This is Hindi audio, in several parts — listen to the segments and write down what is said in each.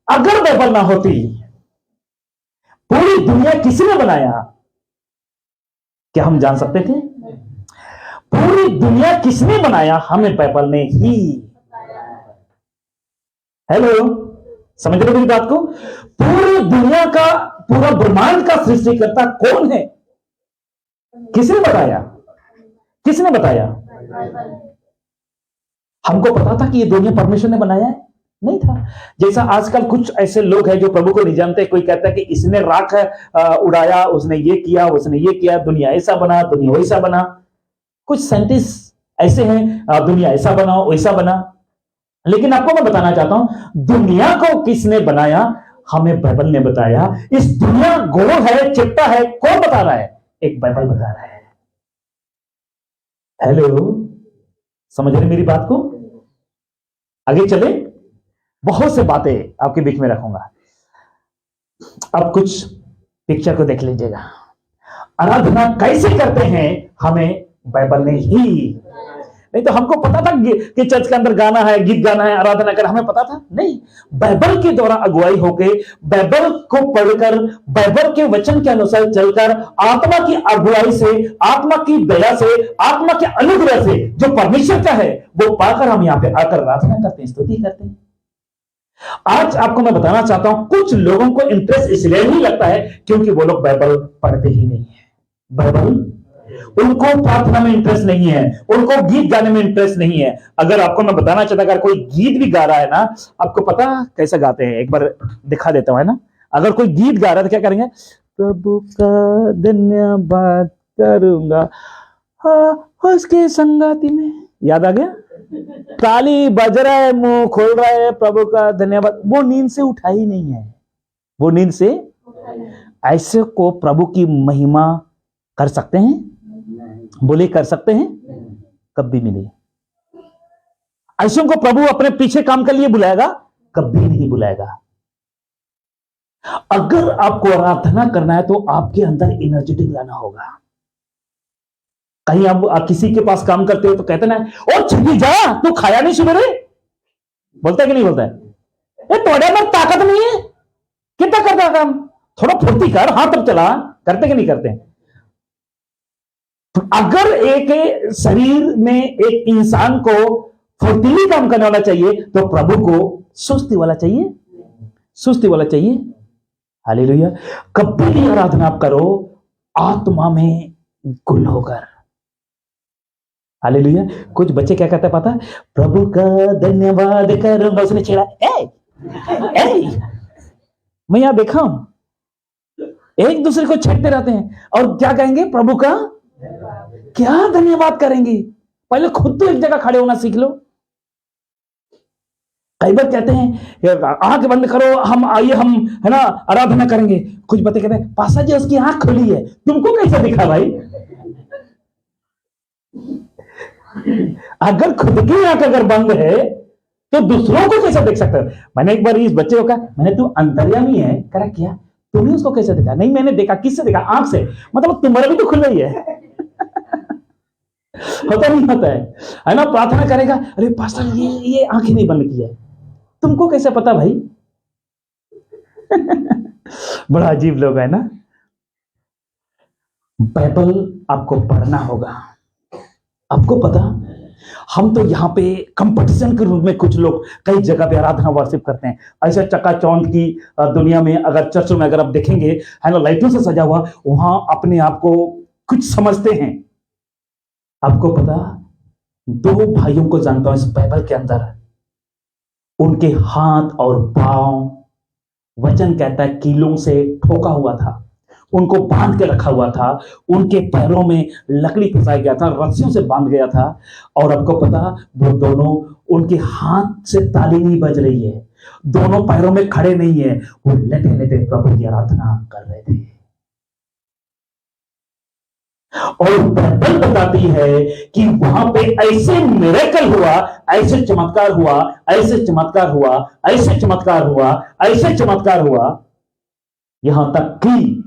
अगर बाइबल ना होती, पूरी दुनिया किसने बनाया? क्या हम जान सकते थे? पूरी दुनिया किसने बनाया? हमें बाइबल ने ही। हेलो, समझ रहे मेरी बात को? पूरी दुनिया का, पूरा ब्रह्मांड का सृष्टिकर्ता कौन है? किसने बताया? किसने बताया? हमको पता था कि ये दुनिया परमेश्वर ने बनाया है? नहीं था। जैसा आजकल कुछ ऐसे लोग हैं जो प्रभु को नहीं जानते। कोई कहता है कि इसने राख उड़ाया, उसने ये किया, उसने ये किया, दुनिया ऐसा बना, दुनिया वैसा बना। कुछ साइंटिस्ट ऐसे हैं, दुनिया ऐसा बना वैसा बना। लेकिन आपको मैं बताना चाहता हूं, दुनिया को किसने बनाया? हमें बाइबल ने बताया। इस दुनिया गोल है, चिपटा है, कौन बता रहा है? एक बाइबल बता रहा है। हेलो, समझ रहे मेरी बात को? आगे चले, बहुत से बातें आपके बीच में रखूंगा। अब कुछ पिक्चर को देख लीजिएगा। आराधना कैसे करते हैं? हमें बाइबल ने ही। नहीं तो हमको पता था कि चर्च के अंदर गाना है, गीत गाना है, आराधना कर, हमें पता था? नहीं। बाइबल के द्वारा अगुवाई होके, बाइबल को पढ़कर, बाइबल के वचन के अनुसार चलकर, आत्मा की अगुवाई से, आत्मा की दया से, आत्मा के अनुग्रह से जो परमेश्वर का है वो पाकर हम यहां पे आकर आराधना करते हैं, स्तुति करते हैं। आज आपको मैं बताना चाहता हूं, कुछ लोगों को इंटरेस्ट इसलिए नहीं लगता है क्योंकि वो लोग बाइबल पढ़ते ही नहीं है। बाइबल, उनको प्रार्थना में इंटरेस्ट नहीं है, उनको गीत गाने में इंटरेस्ट नहीं है। अगर आपको मैं बताना चाहता, अगर कोई गीत भी गा रहा है ना, आपको पता कैसे गाते हैं? एक बार दिखा देता हूं, है ना। अगर कोई गीत गा रहा है तो क्या करेंगे? प्रभु का धन्यवाद करूंगा, हाँ उसके संगाती में। याद आ गया? ताली बज रहा है, मुंह खोल रहा है, प्रभु का धन्यवाद। वो नींद से उठा ही नहीं है, वो नींद से। ऐसे को प्रभु की महिमा कर सकते हैं? बोले कर सकते हैं? कभी भी नहीं। ऐसे को प्रभु अपने पीछे काम के लिए बुलाएगा? कभी नहीं बुलाएगा। अगर आपको आराधना करना है तो आपके अंदर एनर्जेटिक लाना होगा। कहीं आप किसी के पास काम करते हो तो कहते ना, ओ छिपी जा, तू खाया नहीं सुबह? बोलता है कि नहीं बोलता है? थोड़े में ताकत नहीं है, कितना करता काम? थोड़ा फुर्ती कर, हाथ तक चला। करते कि नहीं करते? तो अगर एक शरीर में एक इंसान को फुर्तीली काम करने वाला चाहिए तो प्रभु को सुस्ती वाला चाहिए, सुस्ती वाला चाहिए। हालेलुया। कभी भी आराधना आप करो आत्मा में गुल होकर। हालेलुया। कुछ बच्चे क्या कहते हैं पता? प्रभु का धन्यवाद करूंगा। उसने छेड़ा, मैं यहां देखा हूं, एक दूसरे को छेड़ते रहते हैं और क्या कहेंगे? प्रभु का क्या धन्यवाद करेंगे? पहले खुद तो एक जगह खड़े होना सीख लो। कई बार कहते हैं आंख बंद करो, हम आइए, हम है ना आराधना करेंगे। कुछ बच्चे कहते हैं पासा जी उसकी आंख खुली है, तुमको कैसे दिखा भाई? अगर खुद की आंख अगर बंद है तो दूसरों को कैसे देख सकते हो? मैंने एक बार इस बच्चे को कहा, मैंने तू अंतर्यामी है? करा क्या? तूने उसको कैसे देखा? नहीं मैंने देखा। किससे देखा? आंख से। मतलब तुम्हारा भी तो खुल रही है। होता नहीं होता है ना? प्रार्थना करेगा, अरे पास्टर ये आंखें नहीं बंद की है, तुमको कैसे पता भाई? बड़ा अजीब लोग है ना। बाइबल आपको पढ़ना होगा। आपको पता, हम तो यहाँ पे कंपटीशन के रूप में कुछ लोग कई जगह पे आराधना वर्शिप करते हैं। ऐसे चकाचौंध की दुनिया में अगर चर्चों में अगर आप देखेंगे, है ना, लाइटों से सजा हुआ, वहां अपने आप को कुछ समझते हैं। आपको पता, दो भाइयों को जानता हूं इस बाइबल के अंदर, उनके हाथ और पांव वचन कहता है कीलों से ठोका हुआ था, उनको बांध के रखा हुआ था, उनके पैरों में लकड़ी फंसाया गया था, रस्सियों से बांध गया था। और आपको पता, वो दोनों, उनके हाथ से ताली नहीं बज रही है, दोनों पैरों में खड़े नहीं है, वो लेटे लेटे प्रभु की आराधना कर रहे थे। और बाइबल बताती है कि वहां पे ऐसे मिरेकल हुआ, ऐसे चमत्कार हुआ, ऐसे चमत्कार हुआ, ऐसे चमत्कार हुआ, ऐसे चमत्कार हुआ, यहां तक कि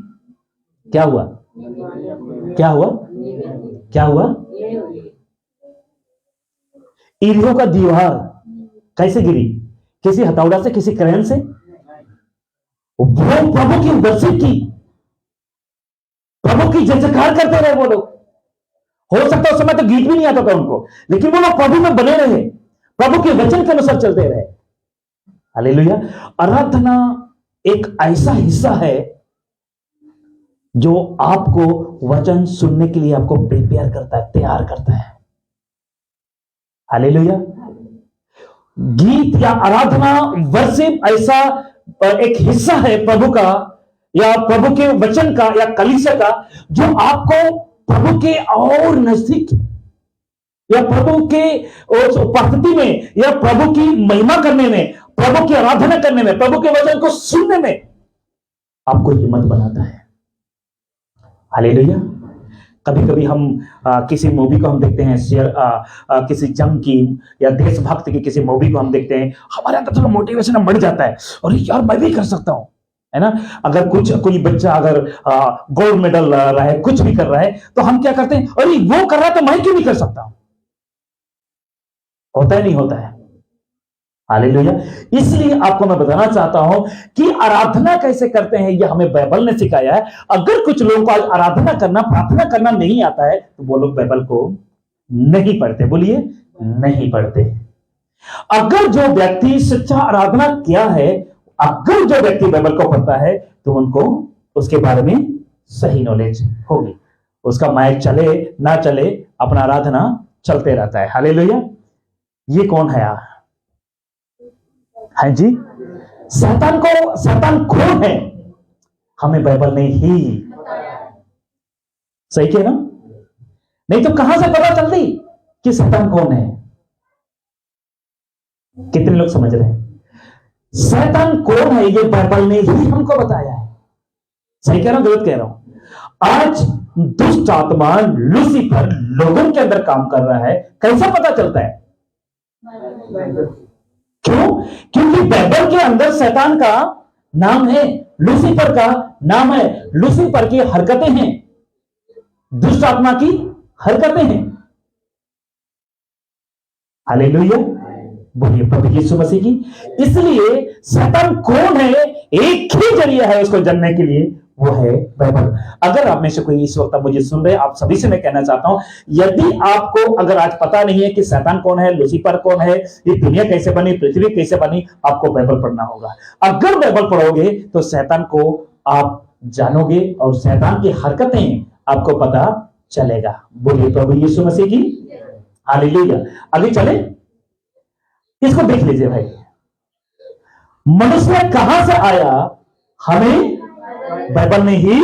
क्या हुआ? क्या हुआ? क्या हुआ? ईरियो का दीवार कैसे गिरी? किसी हथौड़ा से, किसी क्रेन से? वो प्रभु की वर्शिप की, प्रभु की जय जयकार करते रहे वो लोग। हो सकता है उस समय तो गीत भी नहीं आता था उनको, लेकिन वो लोग प्रभु में बने रहे, प्रभु के वचन के अनुसार चलते रहे। हालेलुया। आराधना एक ऐसा हिस्सा है जो आपको वचन सुनने के लिए आपको प्रिपेयर करता है, तैयार करता है। हालेलुया। गीत या आराधना, वर्शिप ऐसा एक हिस्सा है प्रभु का या प्रभु के वचन का या कलीसिया का, जो आपको प्रभु के और नजदीक या प्रभु के उपस्थिति में या प्रभु की महिमा करने में, प्रभु की आराधना करने में, प्रभु के वचन को सुनने में आपको हिम्मत बनाता है। हालेलुया। कभी कभी हम किसी मूवी को हम देखते हैं, किसी जंग की या देशभक्त की किसी मूवी को हम देखते हैं, हमारे अंदर थोड़ा मोटिवेशन बढ़ जाता है, और यार मैं भी कर सकता हूं, है ना। अगर कोई बच्चा अगर गोल्ड मेडल ला रहा है, कुछ भी कर रहा है, तो हम क्या करते हैं, अरे वो कर रहा है तो मैं क्यों नहीं कर सकता हूं। होता है नहीं होता है। हालेलुया। इसलिए आपको मैं बताना चाहता हूं कि आराधना कैसे करते हैं, यह हमें बाइबल ने सिखाया है। अगर कुछ लोगों को आराधना करना, प्रार्थना करना नहीं आता है, तो वो लोग बाइबल को नहीं पढ़ते। बोलिए, नहीं पढ़ते। अगर जो व्यक्ति सच्चा आराधना किया है, अगर जो व्यक्ति बाइबल को पढ़ता है, तो उनको उसके बारे में सही नॉलेज होगी। उसका माइक चले ना चले, अपना आराधना चलते रहता है। हालेलुया। ये कौन है यार? है जी, शैतान कौन है? हमें बाइबल ने ही सही किया ना। नहीं तो कहां से पता चलती कि शैतान कौन है? कितने लोग समझ रहे हैं? शैतान कौन है ये बाइबल ने ही हमको बताया है। सही कह रहा हूं, गलत कह रहा हूं? आज दुष्ट आत्मा लूसीफर लोगों के अंदर काम कर रहा है। कैसा पता चलता है? क्यों? क्योंकि बाइबल के अंदर शैतान का नाम है, लूसीफर का नाम है, लूसीफर की हरकतें हैं, दुष्ट आत्मा की हरकतें हैं। हालेलुया। बोलिए प्रभु यीशु मसीह की। इसलिए शैतान कौन है? एक ही जरिया है उसको जानने के लिए, वो है बाइबल। अगर आप में से कोई इस वक्त मुझे सुन रहे, आप सभी से मैं कहना चाहता हूं, यदि आपको अगर आज पता नहीं है कि शैतान कौन है, लूसीफर कौन है, ये दुनिया कैसे बनी, पृथ्वी कैसे बनी, आपको बाइबल पढ़ना होगा। अगर बाइबल पढ़ोगे तो शैतान को आप जानोगे और शैतान की हरकतें आपको पता चलेगा। बोलिए प्रभु यीशु मसीह की। हालेलुया। आगे चले, इसको देख लीजिए भाई। मनुष्य कहां से आया, हमें बाइबल ने ही।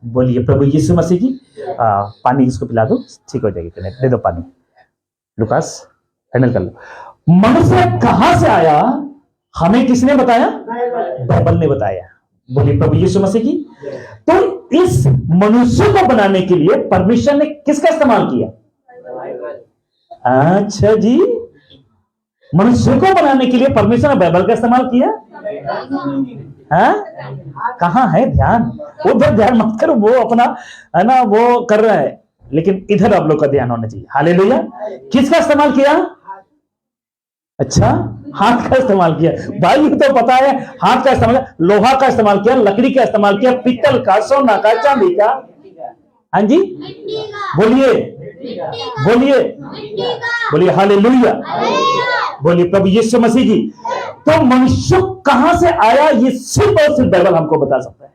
बोलिए प्रभु यीशु मसीह की। पानी इसको पिला दो, ठीक हो जाएगी। दे दो पानी, लुकास हैंडल कर लो। मनुष्य कहां से आया, हमें किसने बताया? बाइबल ने बताया। बोलिए प्रभु यीशु मसीह की। तो इस मनुष्य को बनाने के लिए परमेश्वर ने किसका इस्तेमाल किया? अच्छा जी, मनुष्य को बनाने के लिए परमेश्वर ने बाइबल का इस्तेमाल किया। कहां है ध्यान? उधर ध्यान मत करो, वो अपना है ना वो कर रहा है, लेकिन इधर आप लोग का ध्यान होना चाहिए। हालेलुया। किसका इस्तेमाल किया? अच्छा, हाथ का इस्तेमाल किया। भाई तो पता है, हाथ का इस्तेमाल, लोहा का इस्तेमाल किया, लकड़ी का इस्तेमाल किया, पीतल का, सोना का, चांदी का। हाँ जी, बोलिए बोलिए बोलिए हालेलुया। बोलिए प्रभु यीशु मसीह की। तो मनुष्य कहां से आया, ये सिर्फ और सिर्फ बाइबल हमको बता सकता है।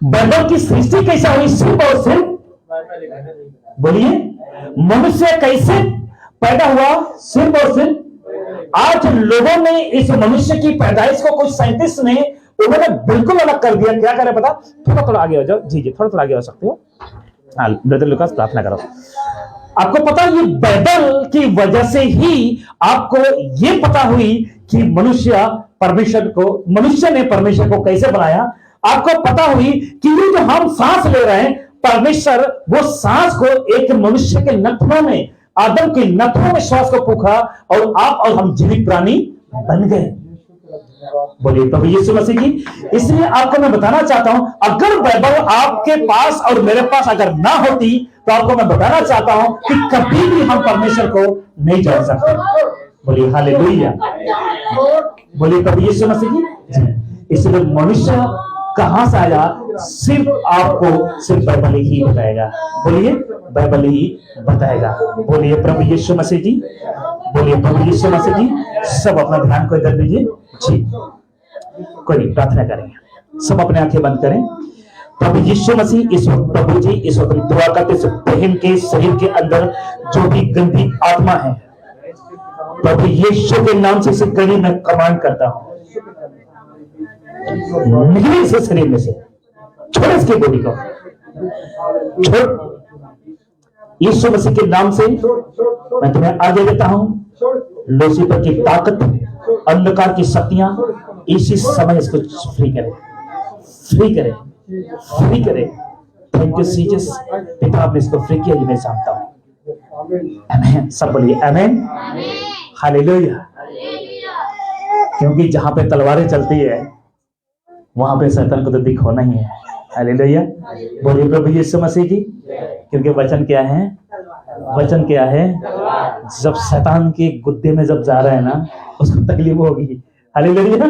बाइबल की सृष्टि कैसा हुई, सिर्फ और सिर्फ बोलिए। मनुष्य कैसे पैदा हुआ, सिर्फ और सिर्फ। आज लोगों ने इस मनुष्य की पैदाइश को, कुछ साइंटिस्ट ने उन्होंने बिल्कुल अलग कर दिया। क्या करे पता? थोड़ा आगे हो जाओ जी, थोड़ा आगे हो सकते हो। हाँ ब्रदर लुकास, प्रार्थना करो। आपको पता, ये बाइबल की वजह से ही आपको ये पता हुई कि मनुष्य ने परमेश्वर को कैसे बनाया। आपको पता हुई कि ये जो हम सांस ले रहे हैं, परमेश्वर वो सांस को एक मनुष्य के नथनों में, आदम के नथनों में श्वास को फूंका और आप और हम जीवित प्राणी बन गए। बोलिए प्रभु यीशु मसीह की। इसलिए आपको मैं बताना चाहता हूं, अगर बाइबल आपके पास और मेरे पास अगर ना होती, तो आपको मैं बताना चाहता हूं कि कभी भी हम परमेश्वर को नहीं जान सकते। बोलिए हालेलुया। बोलिए प्रभु यीशु मसीह की। इसलिए मनुष्य कहां से आया सिर्फ आपको सिर्फ बाइबल ही बताएगा। बोलिए बाइबल ही बताएगा। बोलिए प्रभु यीशु मसीह जी, बोलिए प्रभु यीशु मसीह जी। सब अपना ध्यान को इधर दीजिए जी, कोई नहीं, प्रार्थना करेंगे। सब अपने आंखें बंद करें। प्रभु यीशु मसीह, इस वक्त प्रभु जी, इस वक्त दुआ करते इस बहन के शरीर के अंदर जो भी गंदी आत्मा है, प्रभु यीशु के नाम से इसे गली में कमांड करता हूं, निकले इसे शरीर में से, छोड़ इसकी बॉडी को, छोड़ यीशु मसीह के नाम से। मैं तुम्हें आगे देता हूं, लूसीफर की ताकत, अंधकार की शक्तियां इसी समय इसको फ्री करे, फ्री करे, फ्री करे। Thank you Jesus. पिता आपने इसको फ्री किया, ये मैं जानता हूं। आमीन। सब बोलिए आमीन, हालेलुया। क्योंकि जहां पे तलवारें चलती है वहां पे शैतान को तो दिख होना ही है। हालेलुया। बोलिए प्रभु यीशु मसीह जी। क्योंकि वचन क्या है, वचन क्या है, जब शैतान के गुद्दे में जब जा रहा है ना, उसको तकलीफ होगी। हालेलुया।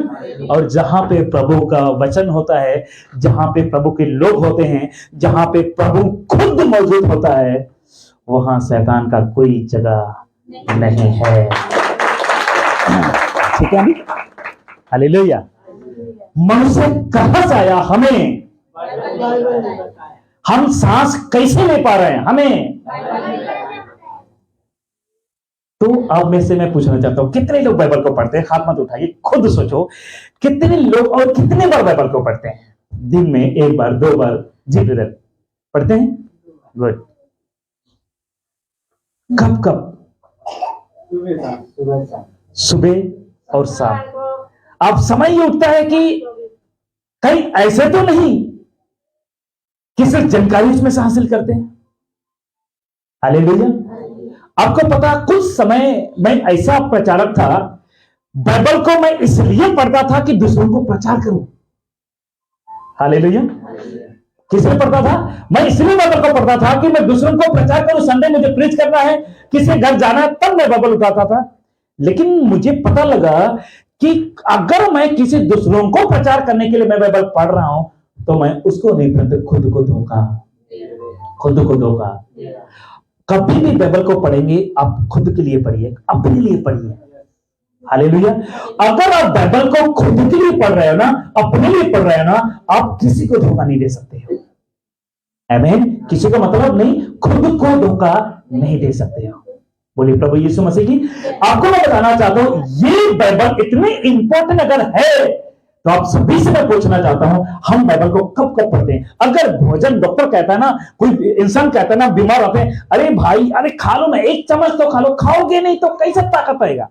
और जहां पे प्रभु का वचन होता है, जहां पे प्रभु के लोग होते हैं, जहां पे प्रभु खुद मौजूद होता है, वहां शैतान का कोई जगह नहीं है। ठीक है। हालेलुया। मनुष्य कहां से आया, हमें, हम सांस कैसे ले पा रहे हैं, हमें। तो अब में से मैं पूछना चाहता हूं, कितने लोग बाइबल को पढ़ते हैं? हाथ मत उठाइए, खुद सोचो कितने लोग और कितने बार बाइबल को पढ़ते हैं? दिन में एक बार, दो बार? जी ब्रदर, पढ़ते हैं? गुड। कब कब? सुबह और शाम। अब समय ये उठता है कि कहीं ऐसे तो नहीं कि सिर्फ जानकारी उसमें से हासिल करते हैं। हालेलुया। आपको पता, कुछ समय मैं ऐसा प्रचारक था, बाइबल को मैं इसलिए पढ़ता था कि दूसरों को प्रचार करूं। हालेलुया। किस लिए पढ़ता था? मैं इसलिए बाइबल को पढ़ता था कि मैं दूसरों को प्रचार करूं। संडे मुझे प्रीच करना है, किसी घर जाना है, तब मैं बाइबल उठाता था। लेकिन मुझे पता लगा कि अगर मैं किसी दूसरों को प्रचार करने के लिए मैं बाइबल पढ़ रहा हूं, तो मैं उसको नहीं पढ़ता, खुद को धोखा, खुद को धोखा। कभी भी बाइबल को पढ़ेंगे आप खुद के लिए पढ़िए, अपने लिए पढ़िए। हालेलुया। अगर आप बाइबल को खुद के लिए पढ़ रहे हो ना, अपने लिए पढ़ रहे हो ना, आप किसी को धोखा नहीं दे सकते हो। आमीन। किसी को मतलब नहीं, खुद को धोखा नहीं दे सकते हो। बोलिए प्रभु यीशु मसीह की। आपको मैं बताना चाहता हूं, ये बाइबल इतने इंपॉर्टेंट अगर है तो आप सभी से मैं पूछना चाहता हूं, हम बाइबल को कब कब पढ़ते हैं? अगर भोजन डॉक्टर कहता है ना, कोई इंसान कहता है ना, बीमार होते हैं, अरे भाई, अरे खा लो ना, एक चम्मच तो खा लो, खाओगे नहीं तो कैसे ताकत आएगा?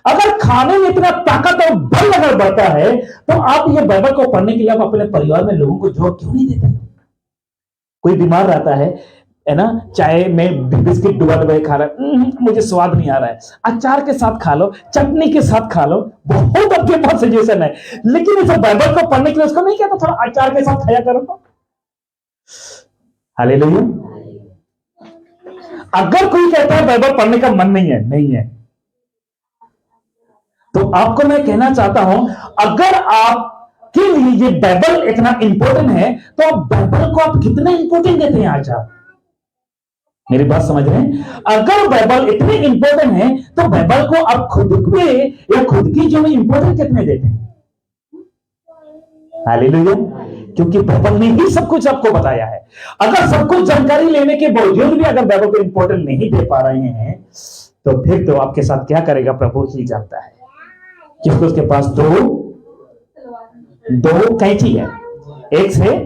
अगर खाने में इतना ताकत और बल अगर बढ़ता है, तो आप ये बाइबल को पढ़ने के लिए आप अपने परिवार में लोगों को जोर क्यों नहीं देते? कोई बीमार रहता है ना, चाय में बिस्किट डुबा डुबा खा रहा है, मुझे स्वाद नहीं आ रहा है, अचार के साथ खा लो, चटनी के साथ खा लो, बहुत आपके पास सजेशन है। लेकिन इस बाइबल को पढ़ने के लिए उसको नहीं कहता थोड़ा अचार के साथ खाया करो। हालेलुया। अगर कोई कहता है बाइबल पढ़ने का मन नहीं है, नहीं है, तो आपको मैं कहना चाहता हूं, अगर आपके लिए ये बाइबल इतना इंपॉर्टेंट है, तो आप बाइबल को आप कितना इंपॉर्टेंट देते हैं? आज आप मेरी बात समझ रहे हैं? अगर बाइबल इतने इंपॉर्टेंट है, तो बाइबल को आप खुद पे या खुद की जो में इंपॉर्टेंट कितने देते हैं? हालेलुया। क्योंकि बाइबल ने ही सब कुछ आपको बताया है। अगर सब कुछ जानकारी लेने के बावजूद भी अगर बाइबल को इंपॉर्टेंट नहीं दे पा रहे हैं, तो फिर तो आपके साथ क्या करेगा प्रभु ही जानता है। क्योंकि उसके पास दो कैंची है, एक से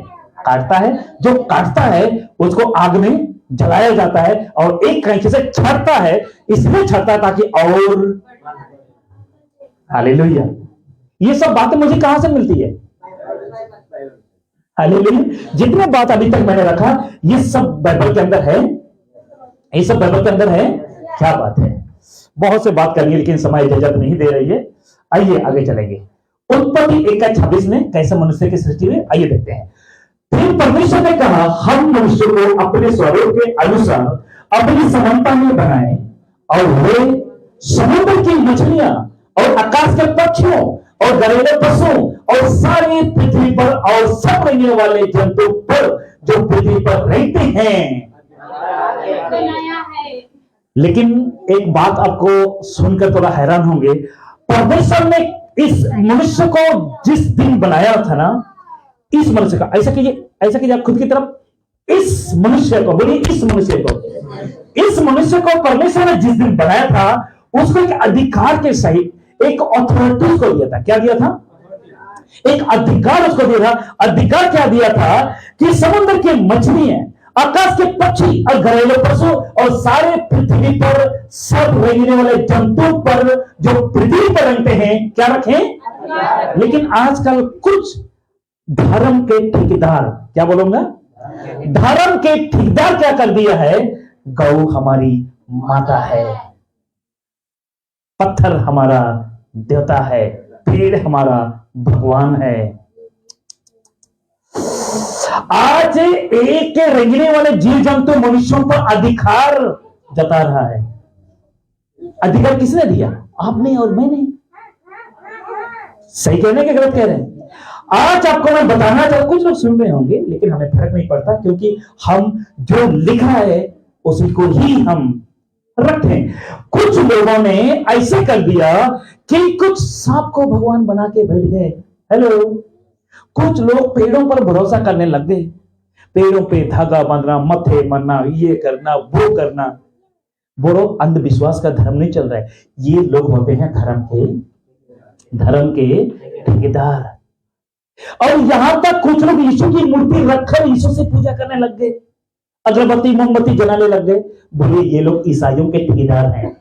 काटता है, जो काटता है उसको आग में जलाया जाता है, और एक कैंची से छाटता है, इसलिए छाटता है ताकि और। हालेलुया। ये सब बातें मुझे कहां से मिलती है? हालेलुया। जितने बात अभी तक मैंने रखा, ये सब बाइबल के अंदर है, ये सब बाइबल के अंदर है। क्या बात है, बहुत से बात करेंगे लेकिन समय इजाजत नहीं दे रही है। आइए आगे चलेंगे। उत्पत्ति 1:26 में कैसे मनुष्य की सृष्टि हुई, आइए देखते हैं। फिर परमेश्वर ने कहा, हम मनुष्य को अपने स्वरूप के अनुसार अपनी समानता में बनाए, और वे समुद्र की मछलियां और आकाश के पक्षियों और घरेलू पशु और सारी पृथ्वी पर और सब रहने वाले जंतु पर जो पृथ्वी पर रहते हैं। लेकिन एक बात आपको सुनकर थोड़ा हैरान होंगे, परमेश्वर ने इस मनुष्य को जिस दिन बनाया था ना, इस मनुष्य का, ऐसा कीजिए आप खुद की तरफ, इस मनुष्य को बोलिए, इस मनुष्य को परमेश्वर ने जिस दिन बनाया था, उसको एक अधिकार के सहित एक अथॉरिटी को दिया था। क्या दिया था? एक अधिकार उसको दिया था। अधिकार क्या दिया था कि समुद्र की मछलियां, आकाश के पक्षी और घरेलू पशु और सारे पृथ्वी पर सब रहने वाले जंतु पर जो पृथ्वी पर रहते हैं, क्या रखें? लेकिन आजकल कुछ धर्म के ठेकेदार, क्या बोलूंगा, धर्म के ठेकेदार क्या कर दिया है? गौ हमारी माता है, पत्थर हमारा देवता है, पेड़ हमारा भगवान है। आज एक के रेंगने वाले जीव जंतु मनुष्यों पर अधिकार जता रहा है। अधिकार किसने दिया? आपने और मैंने। सही कहने के गलत कह रहे हैं? आज आपको मैं बताना चाहता, कुछ लोग सुन रहे होंगे लेकिन हमें फर्क नहीं पड़ता, क्योंकि हम जो लिखा है उसी को ही हम रखते हैं। कुछ लोगों ने ऐसे कर दिया कि कुछ सांप को भगवान बना के बैठ गए। हेलो, कुछ लोग पेड़ों पर भरोसा करने लग गए, पेड़ों पे धागा बांधना, मथे मरना, ये करना वो करना। बोलो, अंधविश्वास का धर्म नहीं चल रहा है। ये लोग होते हैं धर्म के ठेकेदार। और यहां तक कुछ लोग यीशु की मूर्ति रखकर यीशु से पूजा करने लग गए, अगरबत्ती मोमबत्ती जलाने लग गए। बोले, ये लोग ईसाइयों के ठेकेदार हैं।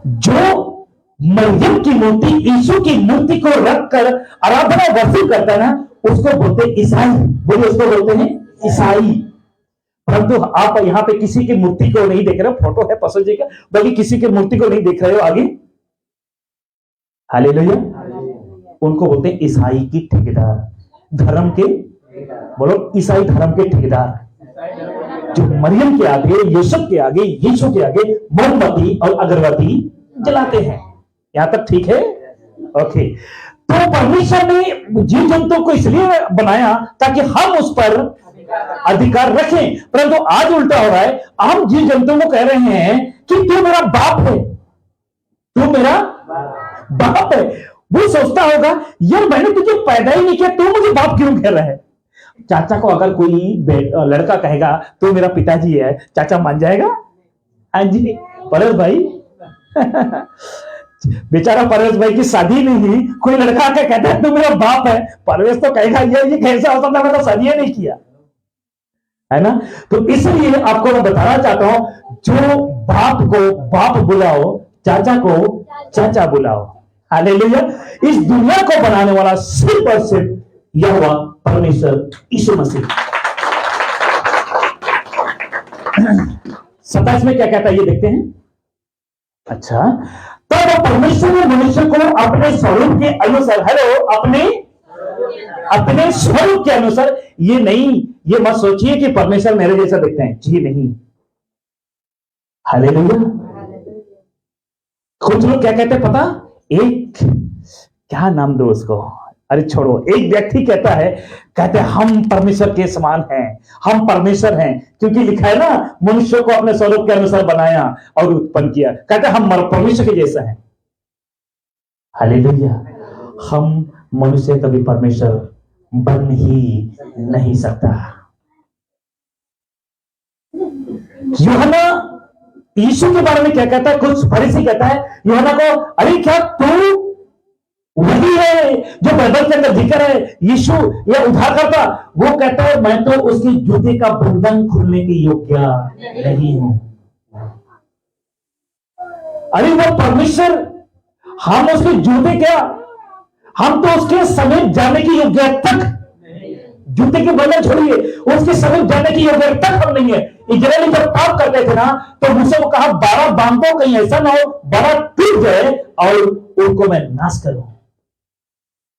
जो मरियम की मूर्ति, यीशु की मूर्ति को रखकर आराधना वसूल करता है ना, उसको बोलते हैं ईसाई। बोलिए, उसको बोलते हैं ईसाई। परंतु आप यहां पे किसी की मूर्ति को नहीं देख रहे हो, फोटो है पसंद जी का, बल्कि किसी की मूर्ति को नहीं देख रहे हो। आगे हालेलुया, उनको बोलते हैं ईसाई की ठेकेदार, धर्म के, बोलो, ईसाई धर्म के ठेकेदार, जो मरियम के आगे, यूसुफ के आगे, यीशु के आगे मोमबत्ती और अगरबत्ती जलाते हैं। यहां तक ठीक है? ओके। तो परमेश्वर ने जीव जंतु को इसलिए बनाया ताकि हम उस पर अधिकार रखें, परंतु आज उल्टा हो रहा है। हम जीव जंतु को कह रहे हैं कि तू मेरा बाप है, तू मेरा बाप है। वो सोचता होगा, यार मैंने तुझे पैदा ही नहीं किया, तू मुझे बाप क्यों कह रहा है? चाचा को अगर कोई लड़का कहेगा तू मेरा पिताजी है, चाचा मान जाएगा? हाँ जी परेश भाई। बेचारा परेश भाई की शादी नहीं हुई, कोई लड़का आके कहता है तू मेरा बाप है, परवेश तो कहेगा ये कैसा हो सकता है, मैं तो शादी नहीं किया, है ना? तो इसलिए आपको मैं बताना चाहता हूं, जो बाप को बाप बुलाओ, चाचा को चाचा बुलाओ। हालेलुया। इस दुनिया को बनाने वाला सिर्फ और सिर्फ यहोवा परमेश्वर यीशु मसीह। 27 में क्या कहता है ये देखते हैं। अच्छा, तब परमेश्वर ने मनुष्य को अपने स्वरूप के अनुसार, हेलो, अपने स्वरूप के अनुसार, ये नहीं, ये मत सोचिए कि परमेश्वर मेरे जैसा दिखते हैं, जी नहीं। हालेलुया। कुछ लोग क्या कहते हैं पता, एक क्या नाम दो उसको, अरे छोड़ो, एक व्यक्ति कहता है, कहते हैं हम परमेश्वर के समान हैं, हम परमेश्वर हैं, क्योंकि लिखा है ना, मनुष्य को अपने स्वरूप के अनुसार बनाया और उत्पन्न किया। कहते हैं हम परमेश्वर के जैसा हैं। हालेलुया। हम मनुष्य कभी परमेश्वर बन ही नहीं सकता। यूहन्ना यीशु के बारे में क्या कहता है, कुछ फरीसी कहता है यूहन्ना को, अरे क्या तू वही है जो बाइबल के अंदर जिक्र है, यीशु या उद्धार करता? वो कहता है मैं तो उसकी जूते का बंधन खुलने की योग्य नहीं हूं। अरे वो परमेश्वर, हम उसके जूते क्या, हम तो उसके समीप जाने की योग्य तक, जूते के बंधन छोड़िए, उसके समीप जाने की योग्य तक हम नहीं है। इजराइली जब पाप करते थे ना, तो मुझसे वो कहा 12 बांधो, कहीं ऐसा ना हो 12 टूट जाए और उनको मैं नाश करूं।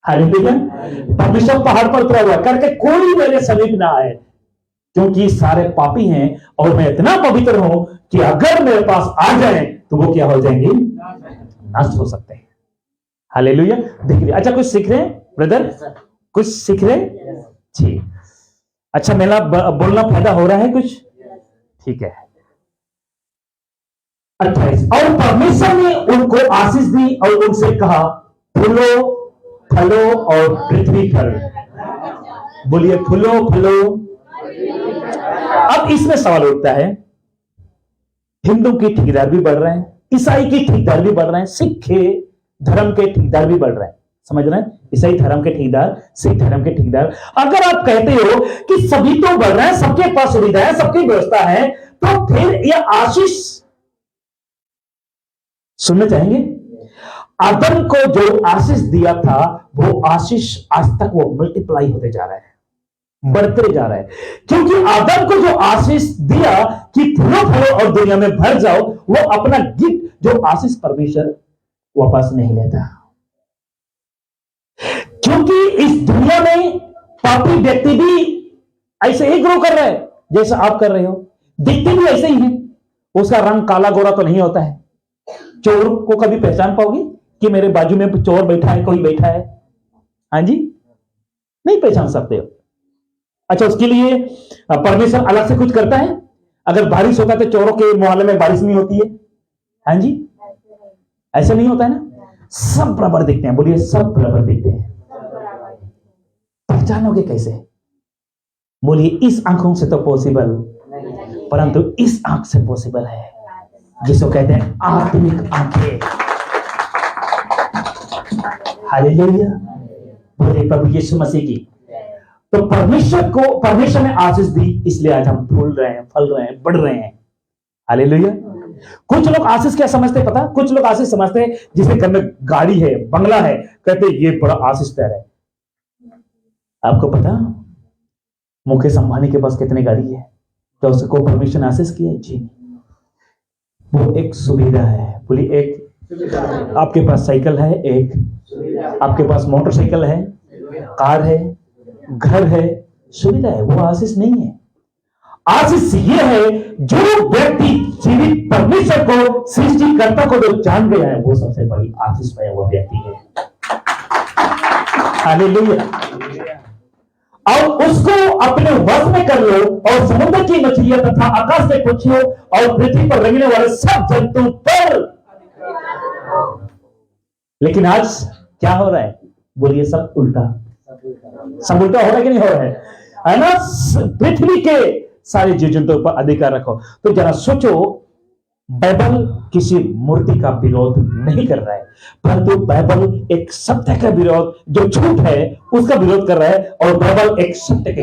हालेलुया। परमेश्वर पहाड़ पर उतरा हुआ करके कोई मेरे समीप ना आए, क्योंकि सारे पापी हैं और मैं इतना पवित्र हूं कि अगर मेरे पास आ जाए तो वो क्या हो जाएंगे, नष्ट हो सकते हैं। हालेलुया। देख रहे, अच्छा कुछ सीख रहे हैं ब्रदर, कुछ सीख रहे हैं जी। अच्छा मेरा बोलना फायदा हो रहा है कुछ, ठीक है। 28, और परमेश्वर ने उनको आशीष दी और उनसे कहा फूलो फलो और पृथ्वी पर, बोलिए फूलो फलो। अब इसमें सवाल उठता है, हिंदू के ठेकेदार भी बढ़ रहे हैं, ईसाई के ठेकेदार भी बढ़ रहे हैं, सिख के धर्म के ठेकेदार भी बढ़ रहे हैं, समझ रहे हैं? ईसाई धर्म के ठेकेदार, सिख धर्म के ठेकेदार। अगर आप कहते हो कि सभी तो बढ़ रहे हैं, सबके पास सुविधा है, सबकी व्यवस्था है, तो फिर यह आशीष सुनना चाहेंगे? आदम को जो आशीष दिया था वो आशीष आज तक वो मल्टीप्लाई होते जा रहा है, बढ़ते जा रहा है, क्योंकि आदम को जो आशीष दिया कि फूलो फलो और दुनिया में भर जाओ, वो अपना गिफ्ट जो आशीष परमेश्वर वापस नहीं लेता, क्योंकि इस दुनिया में पापी व्यक्ति भी ऐसे ही ग्रो कर रहा है जैसा आप कर रहे हो, दिखते भी ऐसे ही हैं, उसका रंग काला गोरा तो नहीं होता है। चोर को कभी पहचान पाओगे कि मेरे बाजू में चोर बैठा है, कोई बैठा है? हाँ जी, नहीं पहचान सकते हो। अच्छा, उसके लिए परमेश्वर अलग से कुछ करता है? अगर बारिश होता है तो चोरों के मोहल्ले में बारिश नहीं होती है? हाँ जी, ऐसा नहीं होता है ना, सब बराबर दिखते हैं, बोलिए सब बराबर दिखते हैं। पहचानोगे कैसे? बोलिए इस आंखों से तो पॉसिबल, परंतु इस आंख से पॉसिबल है, जिसको कहते हैं आत्मिक आंखें। हालेलुया, बोलिए प्रभु यीशु मसीह की। तो परमेश्वर ने आशीष दी, इसलिए आज हम फूल रहे हैं, फल रहे हैं, बढ़ रहे हैं। हालेलुया। कुछ लोग आशीष क्या समझते पता? कुछ लोग आशीष समझते हैं जिसके घर में गाड़ी है, बंगला है, कहते ये बड़ा आशीषदार है। आपको पता मुकेश अंबानी के पास कितनी गाड़ी है? तो उसको परमेश्वर ने आशीष किया जी? वो एक सुविधा है, बोलिए एक। आपके पास साइकिल है, एक आपके पास मोटरसाइकिल है, कार है, घर है, सुविधा है, वो आशीष नहीं है। आशीष ये है जो व्यक्ति जीवित परमेश्वर को, सृष्टिकर्ता को जो जान गया है, वो सबसे बड़ी आशीष पाया हुआ व्यक्ति है। हालेलुया। और उसको अपने वश में कर लो, और समुद्र की मछलियां तथा आकाश के पक्षियों और पृथ्वी पर रेंगने वाले सब जंतु पर। लेकिन आज क्या हो रहा है? बोलिए सब उल्टा। सब उल्टा हो रहा है कि नहीं हो रहा है ना? पृथ्वी के सारे जीव जंतुओं पर अधिकार रखो। तो जरा सोचो, बाइबल किसी मूर्ति का विरोध नहीं कर रहा है, परंतु बाइबल एक सत्य का विरोध, जो झूठ है उसका विरोध कर रहा है, और बाइबल एक सत्य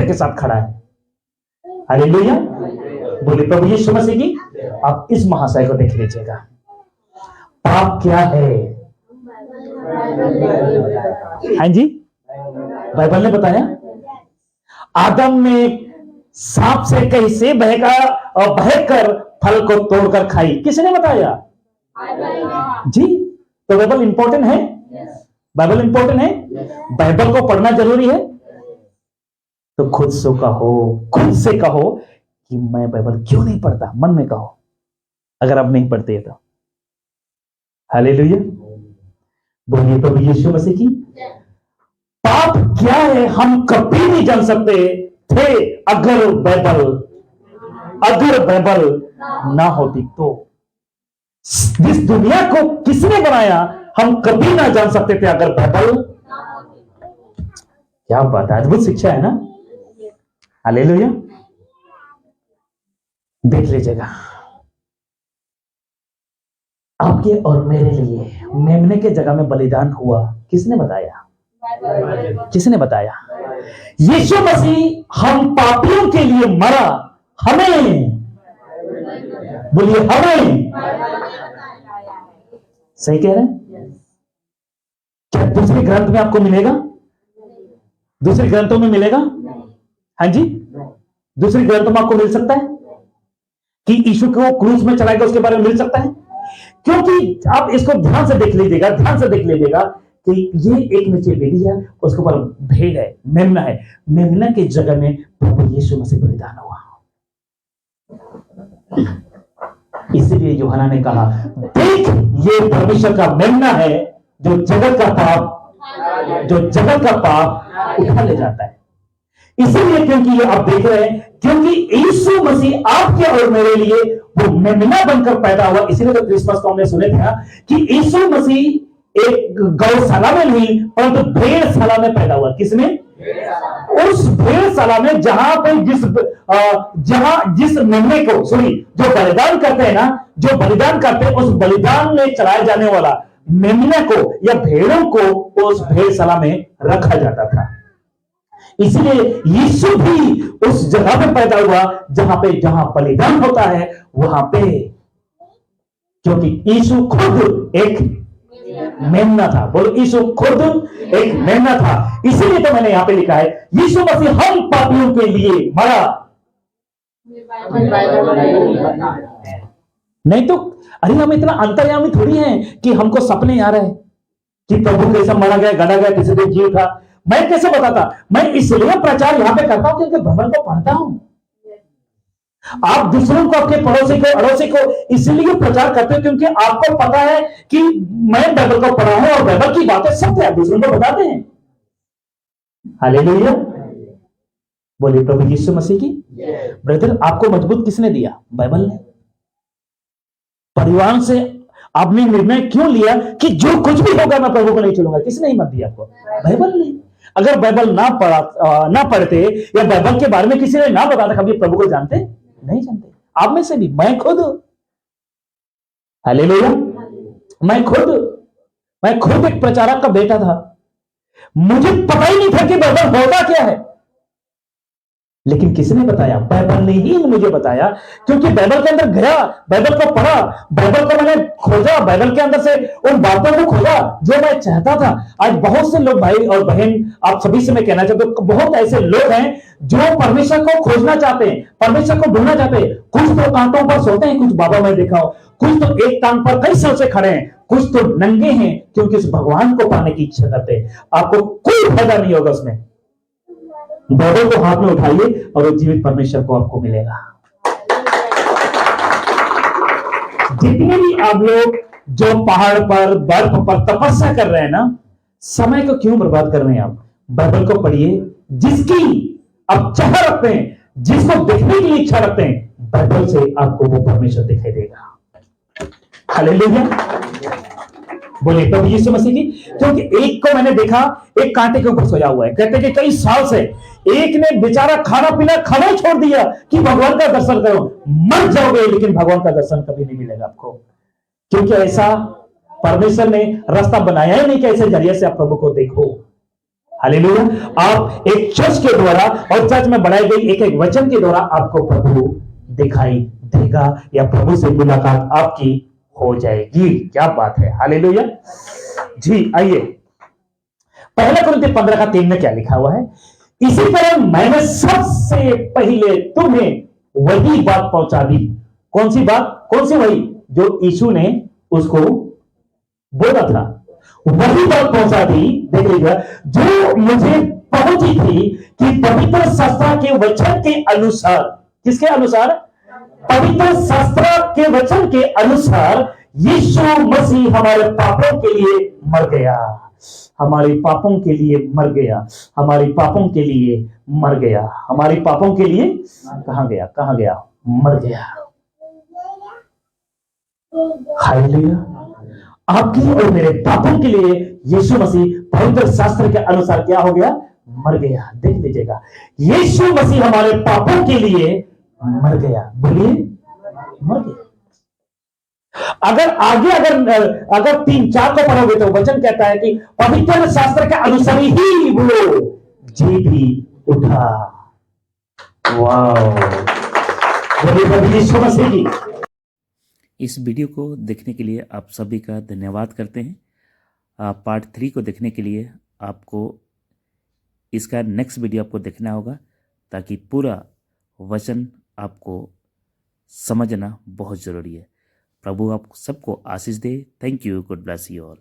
के साथ खड़ा है। हालेलुया, बोलिए प्रभु यीशु मसीह की। आप इस महाशय को देख लीजिएगा, पाप क्या है? हाँ जी, बाइबल ने बताया। आदम ने सांप से कैसे बहका और बहकर फल को तोड़कर खाई, किसने बताया? जी। तो बाइबल इंपॉर्टेंट है, बाइबल इंपॉर्टेंट है, बाइबल को पढ़ना जरूरी है। तो खुद से कहो कि मैं बाइबल क्यों नहीं पढ़ता, मन में कहो, अगर आप नहीं पढ़ते तो। हालेलुया, बोलिए प्रभु यीशु मसीह की। पाप क्या है हम कभी नहीं जान सकते थे अगर बाइबल ना होती तो। इस दुनिया को किसने बनाया हम कभी ना जान सकते थे अगर बाइबल। क्या बात है, अद्भुत शिक्षा है ना। हालेलुया। देख लीजिएगा, आपके और मेरे लिए मेमने के जगह में बलिदान हुआ, किसने बताया? किसने बताया? यीशु मसीह हम पापियों के लिए मरा, हमें, बोलिए हमें। सही कह रहे हैं? क्या दूसरे ग्रंथ में आपको मिलेगा? दूसरे ग्रंथों में मिलेगा? हाँ जी, दूसरे ग्रंथों में आपको मिल सकता है कि यीशु को क्रूस में चलाएगा, उसके बारे में मिल सकता है। क्योंकि आप इसको ध्यान से देख लीजिएगा कि ये एक नीचे बेटी है, उसके ऊपर भेड़ है, मेमना है, मेमना की जगह में प्रभु यीशु मसीह बलिदान हुआ। इसलिए यूहन्ना ने कहा, देख ये परमेश्वर का मेमना है जो जगत का पाप उठा ले जाता है। इसीलिए क्योंकि ये आप देख रहे हैं, क्योंकि यीशु मसीह आपके और मेरे लिए वो मेमना बनकर पैदा हुआ। इसीलिए तो क्रिसमस को हमने सुने थे कि यीशु मसीह एक गौशाला में नहीं परंतु भेड़शाला में पैदा हुआ। किसमें? उस भेड़शाला में, जहां पे जिस मेमने को जो बलिदान करते हैं ना, जो बलिदान करते हैं, उस बलिदान में चलाए जाने वाला मेमने को या भेड़ों को उस भेड़शाला में रखा जाता था। इसलिए यीशु भी उस जगह पे पैदा हुआ जहां बलिदान होता है, वहां पे, क्योंकि यीशु खुद एक मेमना था। बोलो, यीशु खुद एक मेमना था। इसीलिए तो मैंने यहां पे लिखा है, यीशु मसीह हम पापियों के लिए मरा। नहीं तो अरे हम इतना अंतर्यामी थोड़ी हैं कि हमको सपने आ रहे हैं कि प्रभु कैसा मरा गया, गड़ा गया, किसी दिन जी उठा। मैं कैसे बताता? मैं इसलिए प्रचार यहां पे करता हूं क्योंकि बाइबल को पढ़ता हूं। आप दूसरों को, आपके पड़ोसी को, अड़ोसी को इसलिए प्रचार करते हो क्योंकि आपको पता है कि मैं बाइबल को पढ़ा हूं और बाइबल की बातें सत्य है, दूसरों को बताते हैं। हालेलुया, बोलिए प्रभु यीशु मसीह की। ब्रदर, आपको मजबूत किसने दिया? बाइबल ने। परिवार से आपने निर्णय क्यों लिया कि जो कुछ भी होगा मैं प्रभु को नहीं छोड़ूंगा? किसने हिम्मत दी आपको? बाइबल ने। अगर बाइबल ना पढ़ते या बाइबल के बारे में किसी ने ना बताता, कभी प्रभु को जानते नहीं जानते। आप में से भी, मैं खुद, हालेलुया, मैं खुद एक प्रचारक का बेटा था। मुझे पता ही नहीं था कि बाइबल होता क्या है, लेकिन किसने बताया? बाइबल ने ही मुझे बताया। क्योंकि बाइबल के अंदर गया, बाइबल को पढ़ा, बाइबल को मैंने खोजा, बाइबल के अंदर से उन बातों को खोजा जो मैं चाहता था। आज बहुत से लोग, भाई और बहन, आप सभी से मैं कहना चाहता हूं, बहुत ऐसे लोग हैं जो परमेश्वर को खोजना चाहते हैं, परमेश्वर को ढूंढना चाहते हैं। कुछ तो कांटों पर सोते हैं, कुछ बाबा मैं देखा हूं, कुछ तो एक टांग पर कई साल से खड़े हैं, कुछ तो नंगे हैं क्योंकि उस भगवान को पाने की इच्छा करते हैं। आपको कोई फायदा नहीं होगा उसमें। बाइबल को हाथ में उठाइए और वो जीवित परमेश्वर को आपको मिलेगा। जितने भी आप लोग जो पहाड़ पर, बर्फ पर तपस्या कर रहे हैं ना, समय को क्यों बर्बाद कर रहे हैं आप? बाइबल को पढ़िए। जिसकी आप चाह रखते हैं, जिसको देखने की इच्छा रखते हैं, बाइबल से आपको वो परमेश्वर दिखाई देगा। हालेलुया, बोलिए प्रभु यीशु मसीह की। क्योंकि एक को मैंने देखा, एक कांटे के ऊपर सोया हुआ है। कहते कि कई साल से एक ने बेचारा खाना पीना खाना छोड़ दिया कि भगवान का दर्शन करो। मर जाओगे लेकिन भगवान का दर्शन कभी नहीं मिलेगा आपको, क्योंकि ऐसा परमेश्वर ने रास्ता बनाया ही नहीं कि ऐसे जरिए से आप प्रभु को देखो। हालेलुया। आप एक चर्च के द्वारा और चर्च में बढ़ाई गई एक एक वचन के द्वारा आपको प्रभु दिखाई देगा या प्रभु से मुलाकात आपकी हो जाएगी। क्या बात है, हालेलुया जी। आइए, पहला कुरिन्थी 15:3 में क्या लिखा हुआ है? इसी तरह मैंने सबसे पहले तुम्हें वही बात पहुंचा दी। कौन सी बात? कौन सी? वही जो यीशु ने उसको बोला था, वही बात पहुंचा दी। देख लीजिए, जो मुझे पहुंची थी कि पवित्र शास्त्र के वचन के अनुसार, किसके अनुसार? पवित्र शास्त्र के वचन के अनुसार यीशु मसीह हमारे पापों के लिए मर गया, हमारे पापों के लिए मर गया, हमारे पापों के लिए मर गया, हमारे पापों के लिए कहां गया? कहां गया? मर गया। हालेलुया। आपकी और मेरे पापों के लिए यीशु मसीह पवित्र शास्त्र के अनुसार क्या हो गया? मर गया। देख लीजिएगा, यीशु मसीह हमारे पापों के लिए मर गया। बोलिए, मर गया। अगर आगे अगर 3-4 को पढ़ोगे तो वचन कहता है कि पवित्र शास्त्र के अनुसार ही वो जी भी उठा। वाह, बोलिए यीशु मसीह की। इस वीडियो को देखने के लिए आप सभी का धन्यवाद करते हैं। पार्ट 3 को देखने के लिए आपको इसका नेक्स्ट वीडियो आपको देखना होगा, ताकि पूरा वचन आपको समझना बहुत ज़रूरी है। प्रभु आप सबको आशीष दे। Thank you. God bless you all.